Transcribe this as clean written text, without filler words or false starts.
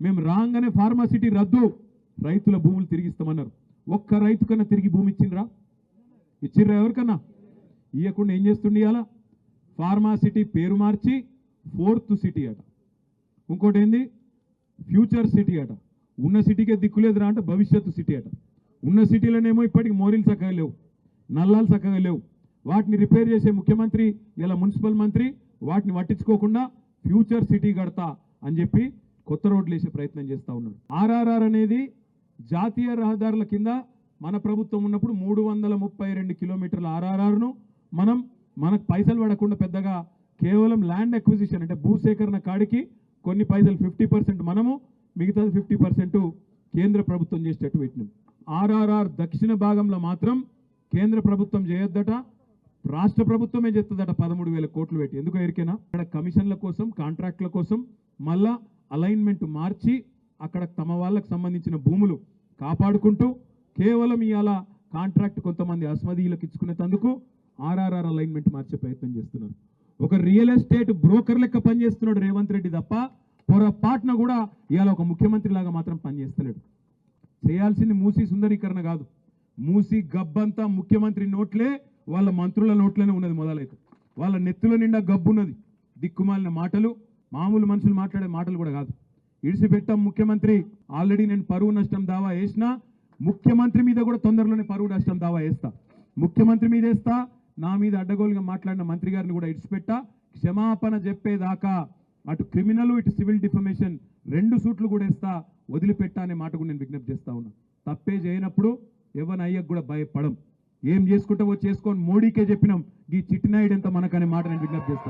మేము రాగానే ఫార్మాసిటీ రద్దు, రైతుల భూములు తిరిగిస్తామన్నారు. ఒక్క రైతు కన్నా తిరిగి భూమి ఇచ్చిండ్రా? ఇచ్చిర్రా ఎవరికన్నా? ఇవ్వకుండా ఏం చేస్తుండే? అలా ఫార్మాసిటీ పేరు మార్చి 4th సిటీ అట, ఇంకోటి ఏంది ఫ్యూచర్ సిటీ అట. ఉన్న సిటీకే దిక్కులేదురా అంటే భవిష్యత్తు సిటీ అట. ఉన్న సిటీలోనేమో ఇప్పటికి మోరీలు చక్కగా లేవు, నల్లాలు చక్కగా లేవు. వాటిని రిపేర్ చేసే ముఖ్యమంత్రి ఇలా మున్సిపల్ మంత్రి వాటిని పట్టించుకోకుండా ఫ్యూచర్ సిటీ కడతా అని చెప్పి కొత్త రోడ్లు వేసే ప్రయత్నం చేస్తూ ఉన్నాడు. ఆర్ఆర్ఆర్ అనేది జాతీయ రహదారుల కింద మన ప్రభుత్వం ఉన్నప్పుడు 332 కిలోమీటర్ల ఆర్ఆర్ఆర్ను మనకు పైసలు పడకుండా పెద్దగా కేవలం ల్యాండ్ అక్విజిషన్ అంటే భూసేకరణ కాడికి కొన్ని పైసలు 50% మనము, మిగతాది 50% కేంద్ర ప్రభుత్వం చేసేటట్టు పెట్టినాం. ఆర్ఆర్ఆర్ దక్షిణ భాగంలో మాత్రం కేంద్ర ప్రభుత్వం చేయొద్దట, రాష్ట్ర ప్రభుత్వమే చేస్తుందట 13,000 కోట్లు పెట్టి. ఎందుకు ఎరికేనా? అక్కడ కమిషన్ల కోసం, కాంట్రాక్ట్ల కోసం మళ్ళా అలైన్మెంట్ మార్చి అక్కడ తమ వాళ్ళకు సంబంధించిన భూములు కాపాడుకుంటూ కేవలం ఇవాళ కాంట్రాక్ట్ కొంతమంది అస్మదీయులకు ఇచ్చుకునేందుకు ఆర్ఆర్ఆర్ అలైన్మెంట్ మార్చే ప్రయత్నం చేస్తున్నారు. ఒక రియల్ ఎస్టేట్ బ్రోకర్ లెక్క పనిచేస్తున్నాడు రేవంత్ రెడ్డి తప్ప పొరపాటున కూడా ఇవాళ ఒక ముఖ్యమంత్రి లాగా మాత్రం పనిచేస్తలేడు. చేయాల్సింది మూసీ సుందరీకరణ కాదు, మూసీ గబ్బంతా ముఖ్యమంత్రి నోట్లే, వాళ్ళ మంత్రుల నోట్లోనే ఉన్నది. మొదలైతే వాళ్ళ నెత్తుల నిండా గబ్బున్నది. దిక్కుమాలిన మాటలు, మామూలు మనుషులు మాట్లాడే మాటలు కూడా కాదు. ఇడిసిపెట్టాం ముఖ్యమంత్రి. ఆల్రెడీ నేను పరువు నష్టం దావా వేసినా, ముఖ్యమంత్రి మీద కూడా తొందరలోనే పరువు నష్టం దావా వేస్తా. ముఖ్యమంత్రి మీద వేస్తా, నా మీద అడ్డగోలుగా మాట్లాడిన మంత్రి గారిని కూడా ఇడిచిపెట్టా. క్షమాపణ చెప్పేదాకా అటు క్రిమినల్ ఇటు సివిల్ డిఫమేషన్ 2 సూట్లు కూడా వేస్తా, వదిలిపెట్టా అనే మాట కూడా నేను విజ్ఞప్తి చేస్తా ఉన్నా. తప్పే చేయనప్పుడు ఎవరిని అయ్యకు కూడా భయపడం. ఏం చేసుకుంటావో చేసుకొని మోడీకే చెప్పినాం, ఈ చిట్టినాయుడు ఎంత మనకనే మాట నేను విజ్ఞప్తి చేస్తాను.